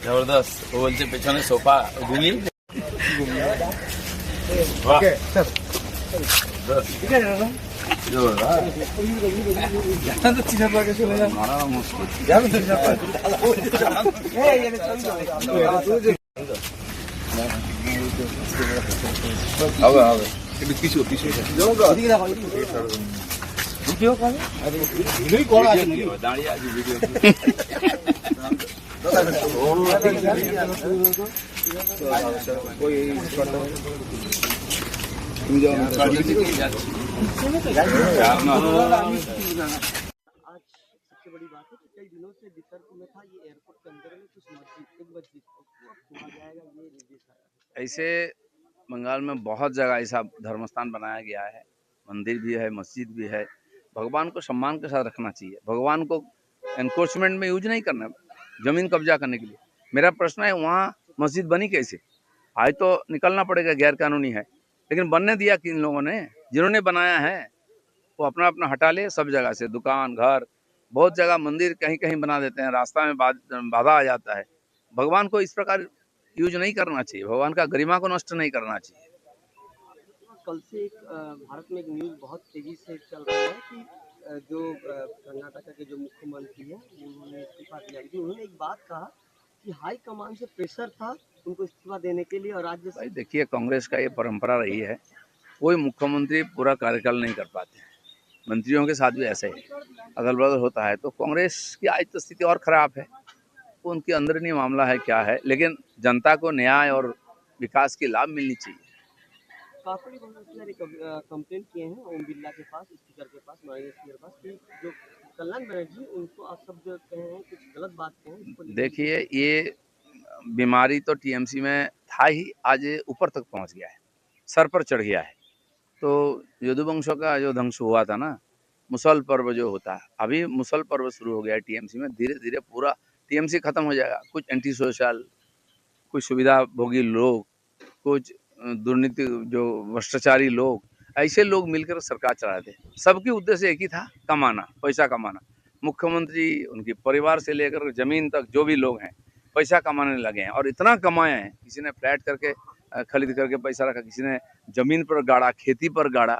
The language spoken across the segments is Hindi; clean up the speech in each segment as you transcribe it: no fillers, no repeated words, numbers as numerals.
জবরদস্ত। ও বলছে পেছনে সোফা ঘুমি হবে হবে একটু কিছু কিছু দাঁড়িয়ে আছি ভিডিও आज सबसे बड़ी बात है कि कई दिनों से वितर्क में था ये एयरपोर्ट के अंदर में कुछ मस्जिद उसको अब खोला जाएगा, ये निर्देश आया। ऐसे बंगाल में बहुत जगह ऐसा धर्म स्थान बनाया गया है, मंदिर भी है, मस्जिद भी है। भगवान को सम्मान के साथ रखना चाहिए, भगवान को एनक्रोचमेंट में यूज नहीं करना, जमीन कब्जा करने के लिए। मेरा प्रश्न है वहाँ मस्जिद बनी कैसे? आज तो निकलना पड़ेगा, गैर कानूनी है, लेकिन बनने दिया किन लोगों ने? जिन्होंने बनाया है वो अपना अपना हटा ले। सब जगह से दुकान घर, बहुत जगह मंदिर कहीं कहीं बना देते हैं, रास्ता में बाधा आ जाता है। भगवान को इस प्रकार यूज नहीं करना चाहिए, भगवान का गरिमा को नष्ट नहीं करना चाहिए। कल से एक भारत में एक न्यूज़ बहुत तेजी से चल रहा है कि जो कर्नाटक के जो मुख्यमंत्री हैं उन्होंने इस्तीफा दिया, लेकिन उन्होंने एक बात कहा कि हाई कमान से प्रेशर था उनको इस्तीफा देने के लिए। और राज्य भाई देखिए, कांग्रेस का ये परंपरा रही है, कोई मुख्यमंत्री पूरा कार्यकाल नहीं कर पाते हैं, मंत्रियों के साथ भी ऐसे ही अदल बदल होता है। तो कांग्रेस की आज तो स्थिति और खराब है, वो उनके अंदरूनी मामला है क्या है, लेकिन जनता को न्याय और विकास की लाभ मिलनी चाहिए। काफी कंप्लेंट किए हैं ओम बिरला के पास, स्पीकर के पास, माननीय स्पीकर के पास कि जो कल्याण बनर्जी उनको आप सब जो कहे हैं कुछ गलत बात कहें। देखिए, ये बीमारी तो टीएमसी में था ही, आज ऊपर तक पहुंच गया है, सर पर चढ़ गया है। तो यदुवंशों का जो ध्वंस हुआ था ना, मुसल पर्व जो होता है, अभी मुसल पर्व शुरू हो गया है टीएमसी में। धीरे धीरे पूरा टीएमसी खत्म हो जाएगा। कुछ एंटी सोशल, कुछ सुविधा भोगी लोग, कुछ दुर्नीति जो भ्रष्टाचारी लोग, ऐसे लोग मिलकर सरकार चलाते। सबकी उद्देश्य एक ही था, कमाना, पैसा कमाना। मुख्यमंत्री, उनके परिवार से लेकर जमीन तक जो भी लोग हैं पैसा कमाने लगे हैं, और इतना कमाए हैं। किसी ने फ्लैट करके खरीद करके पैसा रखा, किसी ने जमीन पर गाड़ा, खेती पर गाड़ा।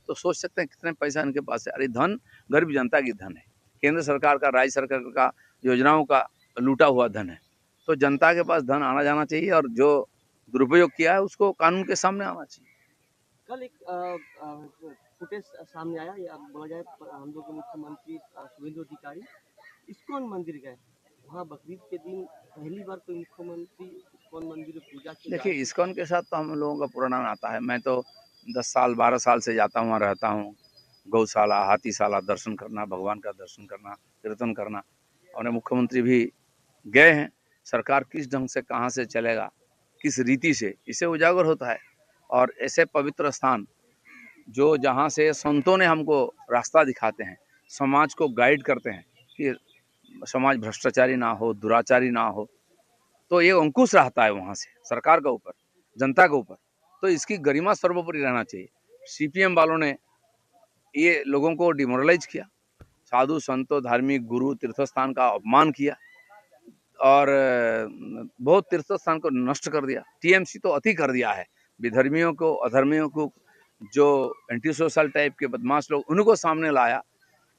तो सोच सकते हैं कितने पैसा इनके पास है। अरे धन गरीब जनता की धन है, केंद्र सरकार का, राज्य सरकार का योजनाओं का लूटा हुआ धन है। तो जनता के पास धन आना जाना चाहिए, और जो दुरुपयोग किया है उसको कानून के सामने आना चाहिए। कल एक फुटेज सामने आया, या बोला जाए हम लोग के मुख्यमंत्री शुभेंदु अधिकारी इस्कॉन मंदिर गए, वहाँ बकरीद के दिन पहली बार कोई मुख्यमंत्री इस्कॉन मंदिर में पूजा की। देखिए, इस्कॉन के साथ तो हम लोगों का पुराना नाता है। मैं तो 10 साल 12 साल से जाता हूँ, वहाँ रहता हूँ। गौशाला, हाथीशाला दर्शन करना, भगवान का दर्शन करना, कीर्तन करना। और मुख्यमंत्री भी गए हैं। सरकार किस ढंग से कहाँ से चलेगा, किस रीति से, इसे उजागर होता है। और ऐसे पवित्र स्थान जो जहाँ से संतों ने हमको रास्ता दिखाते हैं, समाज को गाइड करते हैं कि समाज भ्रष्टाचारी ना हो, दुराचारी ना हो, तो ये अंकुश रहता है वहाँ से सरकार के ऊपर, जनता के ऊपर। तो इसकी गरिमा सर्वोपरि रहना चाहिए। सीपीएम वालों ने ये लोगों को डिमोरलाइज किया, साधु संतों, धार्मिक गुरु, तीर्थस्थान का अपमान किया, और बहुत तीर्थ स्थान को नष्ट कर दिया। टीएमसी तो अति कर दिया है। विधर्मियों को, अधर्मियों को, जो एंटी सोशल टाइप के बदमाश लोग, उनको सामने लाया,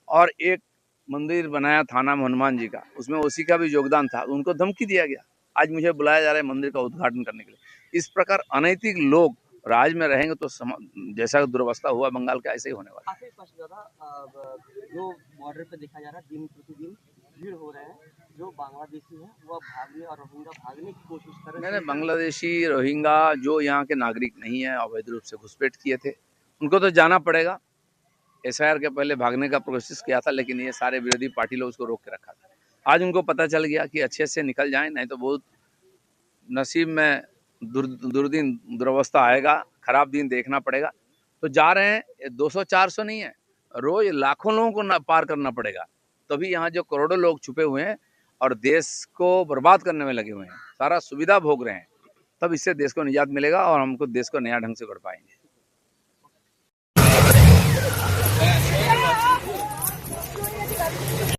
और एक मंदिर बनाया थाना में हनुमान जी का, उसमें ओसी का भी योगदान था, उनको धमकी दिया गया। आज मुझे बुलाया जा रहा है मंदिर का उद्घाटन करने के लिए। इस प्रकार अनैतिक लोग राज में रहेंगे तो जैसा दुर्वस्था हुआ बंगाल का, ऐसे ही होने वाला। आखिरी प्रश्न दादा, जो बॉर्डर पे देखा जा रहा है दिन प्रतिदिन भीड़ हो रहे हैं, जो बांग्लादेशी हैं वो भागने और रोहिंगा भागने की कोशिश कर रहे हैं। नहीं, बांग्लादेशी, रोहिंगा जो यहाँ के नागरिक नहीं है, अवैध रूप से घुसपैठ किए थे, उनको तो जाना पड़ेगा। एसआईआर के पहले भागने का कोशिश किया था, लेकिन ये सारे विरोधी पार्टी लोग उसको रोक के रखा था। आज उनको पता चल गया कि अच्छे से निकल जाएं, नहीं तो बहुत नसीब में दुर्दिन, दुर्वस्था आएगा, खराब दिन देखना पड़ेगा। तो जा रहे हैं, 200-400 नहीं है, रोज लाखों लोगों को पार करना पड़ेगा। तभी यहाँ जो करोड़ों लोग छुपे हुए हैं और देश को बर्बाद करने में लगे हुए हैं, सारा सुविधा भोग रहे हैं, तब इससे देश को निजात मिलेगा और हमको देश को नया ढंग से गढ़ पाएंगे।